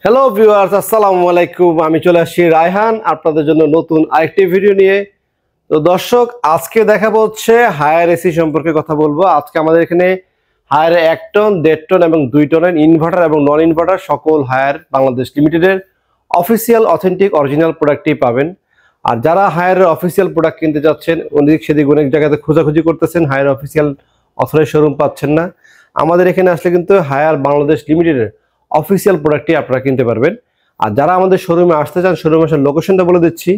Hello viewers, আসসালামু আলাইকুম। আমি চলে আসছি রায়হান আপনাদের জন্য নতুন আরেকটি ভিডিও নিয়ে। তো দর্শক, আজকে দেখাবো হচ্ছে হায়ার এসি সম্পর্কে কথা বলবো। আজকে আমাদের এখানে হায়ার 1 টন, 1.5 টন এবং 2 টনের ইনভার্টার এবং নন ইনভার্টার সকল হায়ার বাংলাদেশ লিমিটেডের অফিসিয়াল অথেন্টিক অরিজিনাল প্রোডাক্টই পাবেন। আর যারা হায়ারের অফিসিয়াল প্রোডাক্ট কিনতে যাচ্ছেন, অনেক সেদিক অনেক জায়গাতে খোঁজাখুঁজি করতেছেন, হায়ার অফিসিয়াল অথরাইজ শোরুম পাচ্ছেন না, আমাদের এখানে আসলে কিন্তু হায়ার বাংলাদেশ লিমিটেডের অফিসিয়াল প্রোডাক্টই আপনারা কিনতে পারবেন। আর যারা আমাদের শোরুমে আসতে চান, শোরুমে আসার লোকেশনটা বলে দিচ্ছি।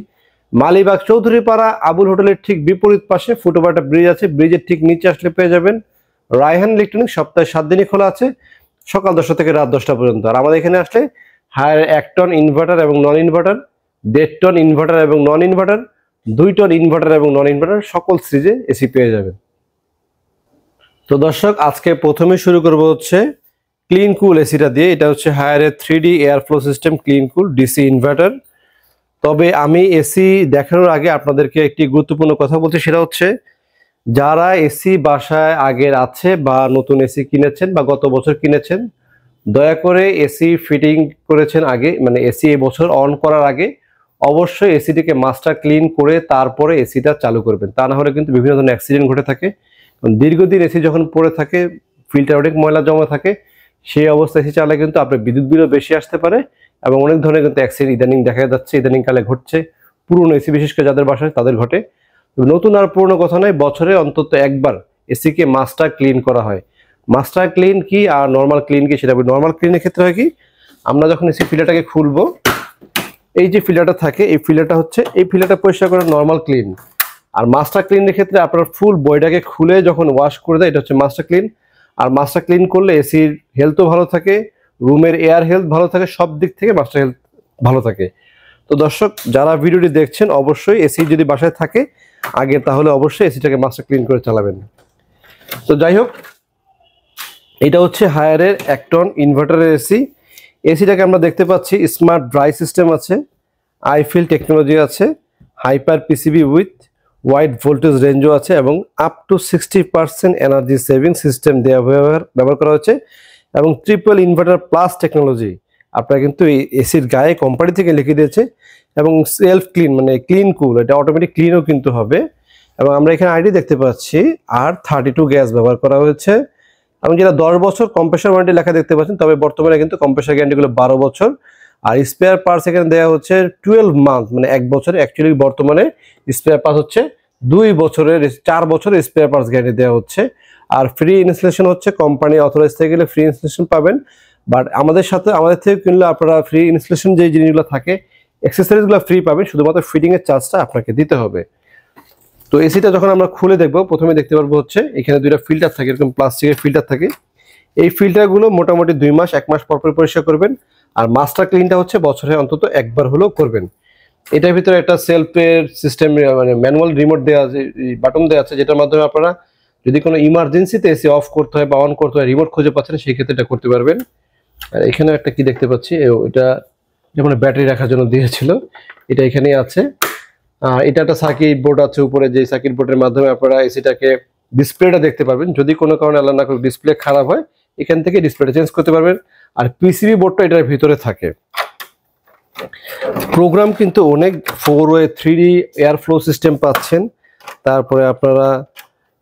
মালিবাগ চৌধুরীপাড়া আবুল হোটেলের ঠিক বিপরীত পাশে ফুটওভার একটা ব্রিজ আছে, ব্রিজের ঠিক নিচে আসলে পেয়ে যাবেন রায়হান ইলেকট্রনিক্স। সপ্তাহে 7 দিনই খোলা আছে, সকাল 10টা থেকে রাত 10টা পর্যন্ত। আর আমাদের এখানে আসলে হায়ার 1 টন ইনভার্টার এবং নন ইনভার্টার, 1.5 টন ইনভার্টার এবং নন ইনভার্টার, 2 টন ইনভার্টার এবং নন ইনভার্টার সকল সিরিজে এসি পেয়ে যাবেন। তো দর্শক, আজকে প্রথমে শুরু করব হচ্ছে ক্লিন কুল এসিটা দিয়ে। এটা হচ্ছে হায়ারের 3D air flow system clean কুল ডিসি ইনভার্টার। তবে আমি এসি দেখানোর আগে আপনাদেরকে একটি গুরুত্বপূর্ণ কথা বলছি, সেটা হচ্ছে যারা এসি বাসায় আগের আছে বা নতুন এসি কিনেছেন বা গত বছর কিনেছেন, দয়া করে এসি ফিটিং করেছেন আগে, মানে এসি এই বছর অন করার আগে অবশ্যই এসিটিকে মাস্টার ক্লিন করে তারপরে এসিটা চালু করবেন। তা না হলে কিন্তু বিভিন্ন ধরনের অ্যাক্সিডেন্ট ঘটে থাকে। দীর্ঘদিন এসি যখন পড়ে থাকে, ফিল্টার অনেক ময়লা জমা থাকে, সেই অবস্থায় এসি চালালে কিন্তু আপনার বিদ্যুৎ বিলও বেশি আসতে পারে এবং অনেক ধরনের কিন্তু অ্যাক্সিডেন্ট ইদানিং দেখা যাচ্ছে, ইদানিং কালে ঘটছে। পুরনো এসি বিশেষ করে যাদের বাসায় তাদের ঘটে। নতুন আর পুরনো কথা নয়, বছরে অন্তত একবার এসিকে মাস্টার ক্লিন করা হয়। মাস্টার ক্লিন কি আর নর্মাল ক্লিন কি সেটা বলি। নর্মাল ক্লিনের ক্ষেত্রে হয় কি, আমরা যখন এসি ফিল্টারটাকে খুলবো, এই যে ফিল্টারটা থাকে, এই ফিল্টারটা হচ্ছে এই ফিল্টারটা পরিষ্কার করা নর্মাল ক্লিন। আর মাস্টার ক্লিনের ক্ষেত্রে আপনার ফুল বডিটাকে খুলে যখন ওয়াশ করে দেয়, এটা হচ্ছে মাস্টার ক্লিন। আর মাস্টার ক্লিন করলে এসির হেলথও ভালো থাকে, রুমের এয়ার হেলথ ভালো থাকে, সব দিক থেকে মাস্টার হেলথ ভালো থাকে। তো দর্শক, যারা ভিডিওটি দেখছেন অবশ্যই এসি যদি বাসায় থাকে আগে, তাহলে অবশ্যই এসিটাকে মাস্টার ক্লিন করে চালাবেন। তো যাই হোক, এটা হচ্ছে হায়ারের 1 টন ইনভার্টারের এসি। এসিটাকে আমরা দেখতে পাচ্ছি স্মার্ট ড্রাই সিস্টেম আছে, আইফিল টেকনোলজি আছে, hyper PCB with wide voltage রেঞ্জও আছে এবং up to 60% energy saving system ব্যবহার করা হচ্ছে এবং ট্রিপল ইনভার্টার প্লাস টেকনোলজি। আপনারা কিন্তু এই এসির গায়ে কোম্পানি থেকে লিখে দিয়েছে এবং সেলফ ক্লিন, মানে ক্লিন কুল, এটা অটোমেটিক ক্লিনও কিন্তু হবে। এবং আমরা এখানে আইডি দেখতে পাচ্ছি আর 32 গ্যাস ব্যবহার করা হয়েছে এবং যেটা 10 বছর কম্প্রেসার ওয়ারেন্টি লেখা দেখতে পাচ্ছেন। তবে বর্তমানে কিন্তু কম্প্রেসার গ্যারান্টিগুলো 12 বছর আর স্পেয়ার পার্টস এখানে দেওয়া হচ্ছে 12 মান্থ, মানে 1 বছর। অ্যাকচুয়ালি বর্তমানে স্পেয়ার পার্টস হচ্ছে 2 বছরের, 4 বছরের স্পেয়ার পার্টস গ্যারান্টি দেওয়া হচ্ছে। আর ফ্রি ইনস্টলেশন হচ্ছে, কোম্পানি অথরাইজ থেকে গেলে ফ্রি ইনস্টলেশন পাবেন। বাট আমাদের থেকে কিনলে আপনারা ফ্রি ইনস্টলেশন যে জিনিসগুলো থাকে, অ্যাক্সেসরিজগুলো ফ্রি পাবেন, শুধুমাত্র ফিটিং এর চার্জটা আপনাকে দিতে হবে। তো এসিটা যখন আমরা খুলে দেখবো, প্রথমে দেখতে পারবো হচ্ছে এখানে 2টা ফিল্টার থাকে, এরকম প্লাস্টিকের ফিল্টার থাকে। এই ফিল্টারগুলো মোটামুটি 2 মাস 1 মাস পর পরিষ্কার করবেন। আর মাস্টার ক্লিনটা হচ্ছে বছরে অন্তত একবার হলেও করবেন। এটার ভিতরে একটা সেলফের সিস্টেম, মানে ম্যানুয়াল রিমোট দেওয়া আছে, বাটন দেওয়া আছে, যেটার মাধ্যমে আপনারা যদি কোনো ইমার্জেন্সিতে এসি অফ করতে হয় বা অন করতে হয়, রিমোট খুঁজে পাচ্ছেন, সেই ক্ষেত্রে এটা করতে পারবেন। আর এখানে একটা কি দেখতে পাচ্ছি, এটা যেমন ব্যাটারি রাখার জন্য দিয়েছিল, এটা এখানেই আছে। এটা একটা সার্কিট বোর্ড আছে উপরে, যে সার্কিট বোর্ডের মাধ্যমে আপনারা এসিটাকে ডিসপ্লেটা দেখতে পারবেন। যদি কোনো কারণে আল্লাহ না করে ডিসপ্লে খারাপ হয়, এখান থেকে ডিসপ্লেটা চেঞ্জ করতে পারবেন। আর পিসিবি বোর্ডটা এটার ভিতরে থাকে। প্রোগ্রাম কিন্তু অনেক 4-ওয়ে 3D এয়ার ফ্লো সিস্টেম পাচ্ছেন। তারপরে আপনারা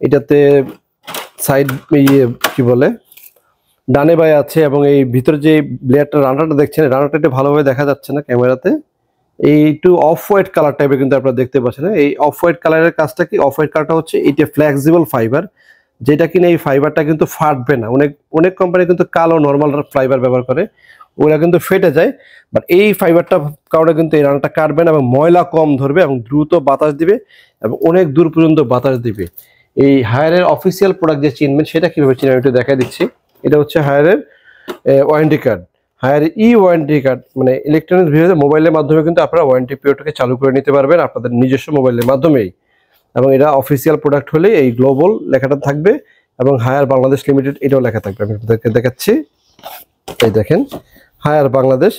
এটাতে সাইড কি বলে ডানে বায়ে আছে এবং এই ভিতরে যে ব্লেডটা রানারটা দেখছেন, রানারটা একটু ভালোভাবে দেখা যাচ্ছে না ক্যামেরাতে, এই একটু অফ হোয়াইট কালার টাইপের কিন্তু আপনারা দেখতে পাচ্ছেন। এই অফ হোয়াইট কালারের কাজটা কি, অফ হোয়াইট কালারটা হচ্ছে এটা ফ্লেক্সিবল ফাইবার, যেটা কিনা এই ফাইবারটা কিন্তু ফাটবে না। অনেক কোম্পানি কিন্তু কালো নর্মাল ফাইবার ব্যবহার করে, ওরা কিন্তু ফেটে যায়। বাট এই ফাইবারটা কারণে কিন্তু এই রান্নাটা কাটবে না এবং ময়লা কম ধরবে এবং দ্রুত বাতাস দিবে এবং অনেক দূর পর্যন্ত বাতাস দিবে। এই হায়ারের অফিসিয়াল প্রোডাক্ট যে চিনবেন, সেটা কিভাবে চিনবেন একটু দেখা দিচ্ছি। এটা হচ্ছে হায়ারের warranty card, Haier warranty card, মানে ইলেকট্রনিক্স বিভাগে মোবাইলের মাধ্যমে কিন্তু আপনারা ওয়ারেন্টি পিরিয়ডটাকে চালু করে নিতে পারবেন আপনাদের নিজস্ব মোবাইলের মাধ্যমেই। এবং এটা অফিসিয়াল প্রোডাক্ট হলে এই গ্লোবাল লেখাটা থাকবে এবং হায়ার বাংলাদেশ লিমিটেড এটাও লেখা থাকবে। আমি আপনাদেরকে দেখাচ্ছি, এই দেখেন হায়ার বাংলাদেশ।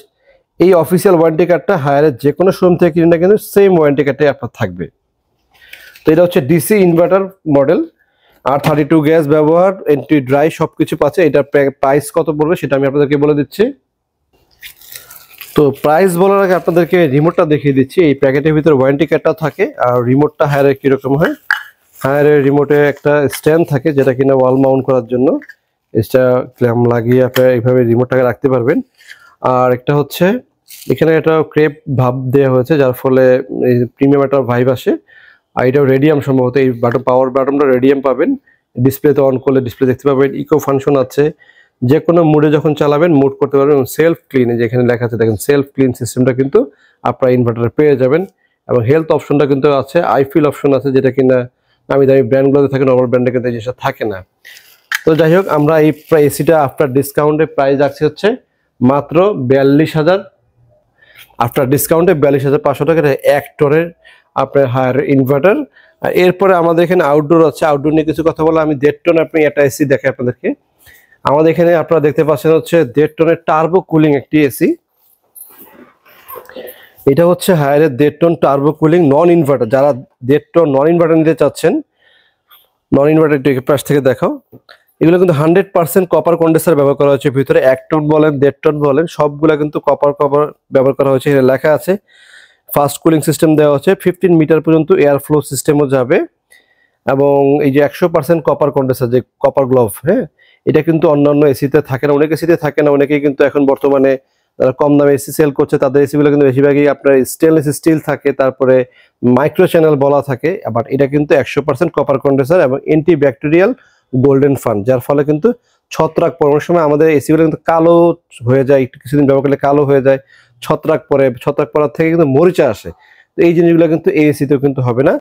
এই অফিসিয়াল ওয়ারেন্টি কার্ডটা হায়ারের যে কোনো শোরুম থেকে কিনে না কিন্তু সেম ওয়ারেন্টি কার্ডটাই আপনার থাকবে। তো এটা হচ্ছে ডিসি ইনভার্টার মডেল আর 32 গ্যাস ব্যবহার, এন্টি ড্রাই সবকিছু পাচ্ছে। এটার প্রাইস কত পড়বে সেটা আমি আপনাদেরকে বলে দিচ্ছি। তো প্রাইস বলার আগে আপনাদেরকে রিমোটটা দেখিয়ে দিচ্ছি। এই প্যাকেটের ভিতরে ওয়ারেন্টি কার্ডটা থাকে। আর রিমোটটা হায়ারের কিরকম হয়, হায়ারের রিমোটে একটা স্ট্যান্ড থাকে যেটা কিনা ওয়াল মাউন্ট করার জন্য এটা ক্ল্যাম্প লাগিয়ে আপনি এইভাবে রিমোটটাকে রাখতে পারবেন। আর একটা হচ্ছে এখানে একটা ক্রেপ ভাব দেওয়া হয়েছে যার ফলে প্রিমিয়াম একটা ভাইব আসে। আর এটাও রেডিয়াম সম্ভবত, এই বাটন পাওয়ার বাটনটা রেডিয়াম পাবেন। ডিসপ্লেতে অন করলে ডিসপ্লে দেখতে পাবেন। ইকো ফাংশন আছে, যে কোনো মুডে যখন চালাবেন মুড করতে পারবেন। সেলফ ক্লিন, যেখানে লেখা আছে দেখেন সেলফ ক্লিন সিস্টেমটা কিন্তু আপনার ইনভার্টারে পেয়ে যাবেন। এবং হেলথ অপশনটা কিন্তু আছে, আইফিল অপশন আছে যেটা কিনা নামি দামি ব্র্যান্ডগুলোতে থাকে, নর্মাল ব্র্যান্ডে কিন্তু এই জিনিসটা থাকে না। তো যাই হোক, আমরা এই এসিটা আফটার ডিসকাউন্টে প্রাইস রাখছি হচ্ছে মাত্র 42,000। আফটার ডিসকাউন্টে 42,500 টাকা এক টনের আপনার হায়ার ইনভার্টার। এরপরে আমাদের এখানে আউটডোর আছে। আউটডোর নিয়ে কিছু কথা বলে আমি 1.5 টন আপনি একটা এসি দেখে আপনাদেরকে। আমাদের এখানে আপনারা দেখতে পাচ্ছেন হচ্ছে 1.5 টনের টার্বো কুলিং একটি এসি। এটা হচ্ছে হায়ারের 1.5 ton turbo cooling non inverter. যারা 1.5 টন নন ইনভার্টার নিতে চাচ্ছেন, নন ইনভার্টার পাশ থেকে দেখাও। এগুলো কিন্তু 100% কপার কন্ডেন্সার ব্যবহার করা হয়েছে ভিতরে। 1 টন বলেন 1.5 টন বলেন সবগুলা কিন্তু কপার ব্যবহার করা হয়েছে। এখানে লেখা আছে ফাস্ট কুলিং সিস্টেম দেওয়া হচ্ছে, 15 মিটার পর্যন্ত এয়ার ফ্লো সিস্টেমও যাবে। এবং এই যে 100% কপার কন্ডেন্সার, যে কপার গ্লোভ, হ্যাঁ, এটা কিন্তু অন্যান্য এসিতে থাকে না। অনেক এসিতে থাকে না, অনেকেই কিন্তু এখন বর্তমানে যারা কম দামে এসি সেল করছে তাদের এসিগুলো কিন্তু বেশিরভাগই আপনার স্টেনলেস স্টিল থাকে, তারপরে মাইক্রো চ্যানেল বলা থাকে। বাট এটা কিন্তু 100% কপার কন্ডেন্সার এবং অ্যান্টি ব্যাকটেরিয়াল গোল্ডেন ফান, যার ফলে কিন্তু ছত্রাক পড়ে। অনেক সময় আমাদের এসিগুলো কিন্তু কালো হয়ে যায়, একটু কিছুদিন ব্যবহার করলে কালো হয়ে যায়, ছত্রাক পড়ে, ছত্রাক পড়ার থেকে কিন্তু মরিচা আসে। তো এই জিনিসগুলো কিন্তু এই এসিতেও কিন্তু হবে না।